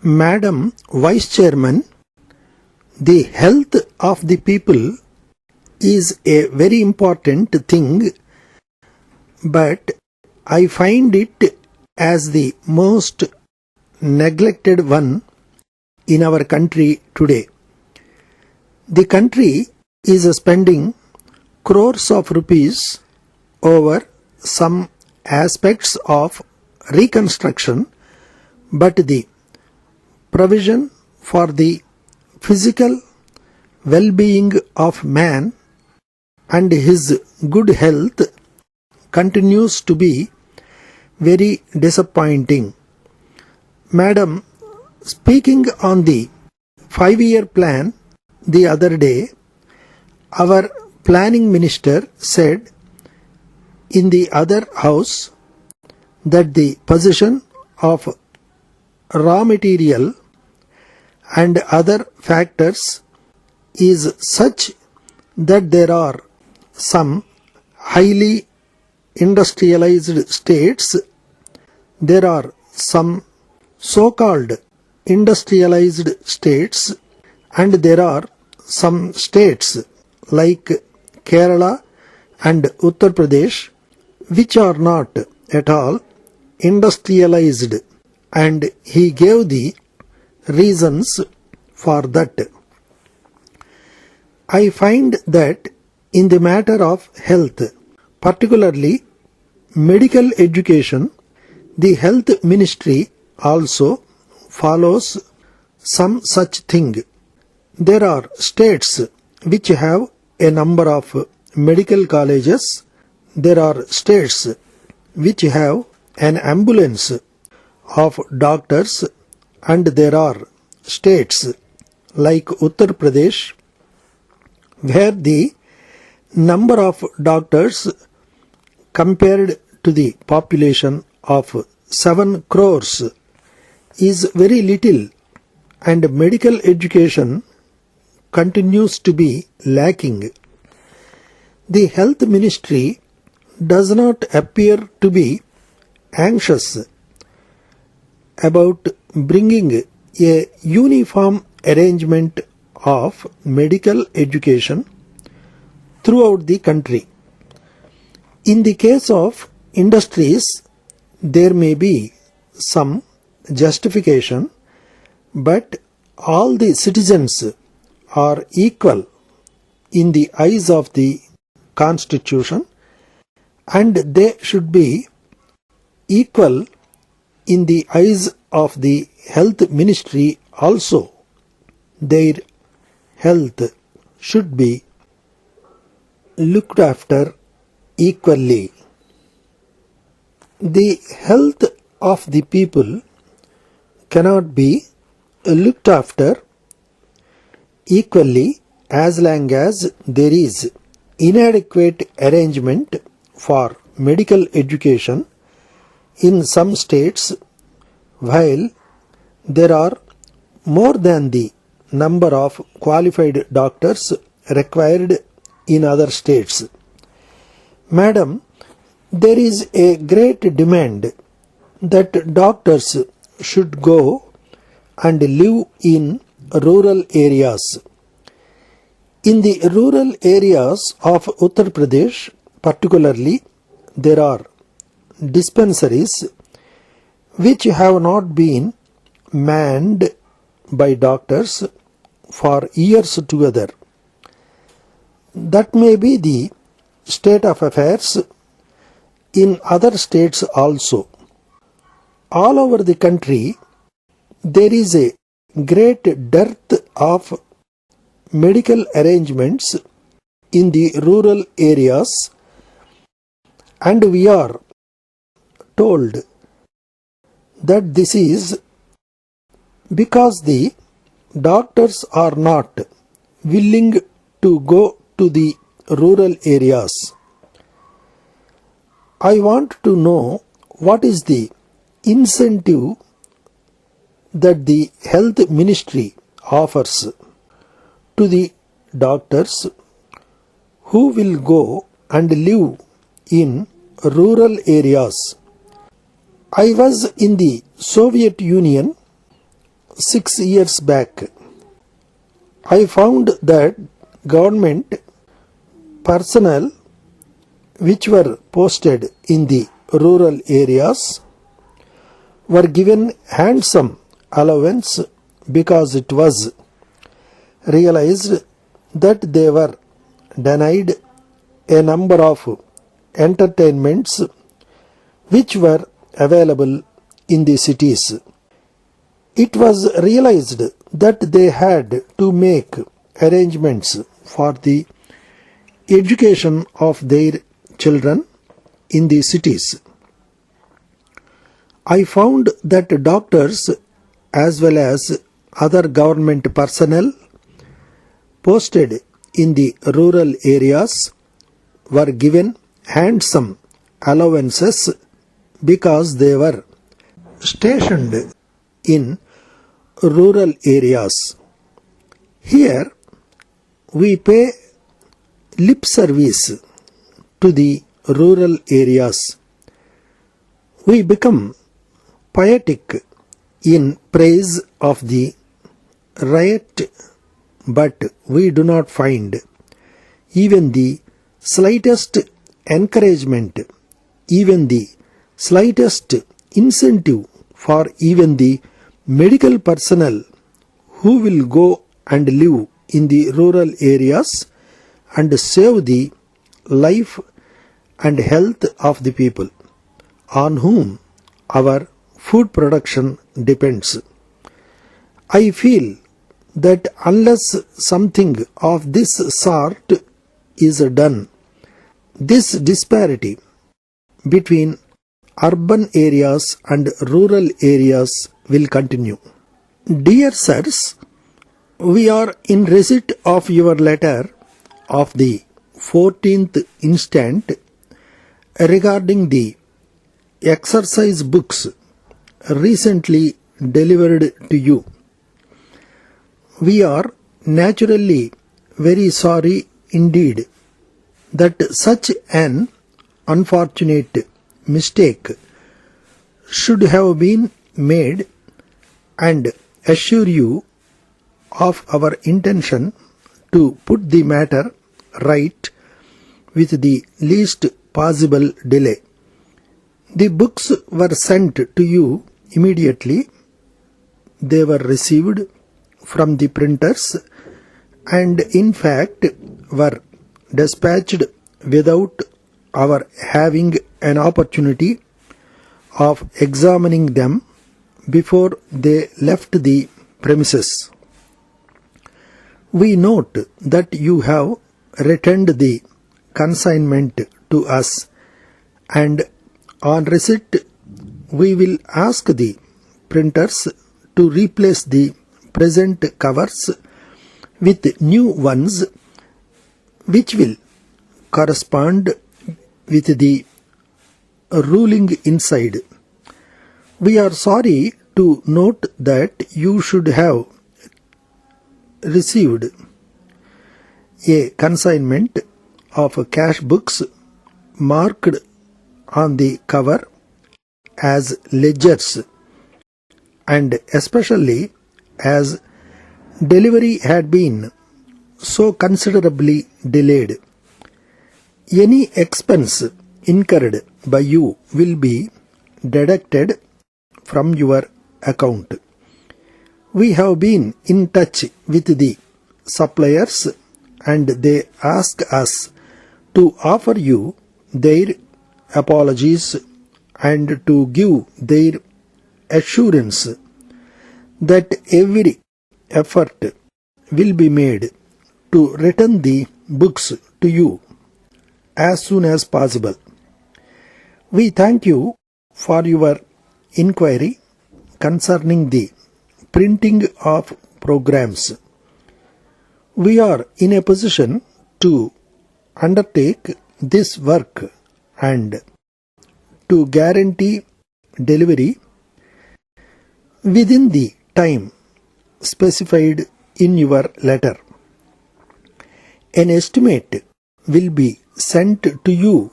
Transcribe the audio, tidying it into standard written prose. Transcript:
Madam Vice Chairman, the health of the people is a very important thing, but I find it as the most neglected one in our country today. The country is spending crores of rupees over some aspects of reconstruction, but the provision for the physical well-being of man and his good health continues to be very disappointing. Madam, speaking on the 5-year plan the other day, our planning minister said in the other house that the position of raw material and other factors is such that there are some highly industrialized states, there are some so-called industrialized states, and there are some states like Kerala and Uttar Pradesh which are not at all industrialized, and he gave the reasons for that. I find that in the matter of health, particularly medical education, the health ministry also follows some such thing. There are states which have a number of medical colleges. There are states which have an ambulance of doctors, and there are states like Uttar Pradesh where the number of doctors compared to the population of 7 crores is very little, and medical education continues to be lacking. The health ministry does not appear to be anxious about bringing a uniform arrangement of medical education throughout the country. In the case of industries, there may be some justification, but all the citizens are equal in the eyes of the Constitution, and they should be equal in the eyes of the health ministry also. Their health should be looked after equally. The health of the people cannot be looked after equally as long as there is inadequate arrangement for medical education in some states, while there are more than the number of qualified doctors required in other states. Madam, there is a great demand that doctors should go and live in rural areas. In the rural areas of Uttar Pradesh, particularly, there are dispensaries which have not been manned by doctors for years together. That may be the state of affairs in other states also. All over the country, there is a great dearth of medical arrangements in the rural areas, and we are told that this is because the doctors are not willing to go to the rural areas. I want to know what is the incentive that the health ministry offers to the doctors who will go and live in rural areas. I was in the Soviet Union 6 years back. I found that government personnel which were posted in the rural areas were given handsome allowance because it was realized that they were denied a number of entertainments which were available in the cities. It was realized that they had to make arrangements for the education of their children in the cities. I found that doctors as well as other government personnel posted in the rural areas were given handsome allowances because they were stationed in rural areas. Here we pay lip service to the rural areas. We become poetic in praise of the riot, but we do not find even the slightest encouragement, even the slightest incentive for even the medical personnel who will go and live in the rural areas and save the life and health of the people on whom our food production depends. I feel that unless something of this sort is done, this disparity between urban areas and rural areas will continue. Dear sirs, we are in receipt of your letter of the 14th instant regarding the exercise books recently delivered to you. We are naturally very sorry indeed that such an unfortunate mistake should have been made, and assure you of our intention to put the matter right with the least possible delay. The books were sent to you immediately. They were received from the printers and in fact were dispatched without our having an opportunity of examining them before they left the premises. We note that you have returned the consignment to us, and on receipt we will ask the printers to replace the present covers with new ones which will correspond with the ruling inside. We are sorry to note that you should have received a consignment of cash books marked on the cover as ledgers, and especially as delivery had been so considerably delayed. Any expense incurred by you will be deducted from your account. We have been in touch with the suppliers and they ask us to offer you their apologies and to give their assurance that every effort will be made to return the books to you as soon as possible. We thank you for your inquiry concerning the printing of programs. We are in a position to undertake this work and to guarantee delivery within the time specified in your letter. An estimate will be sent to you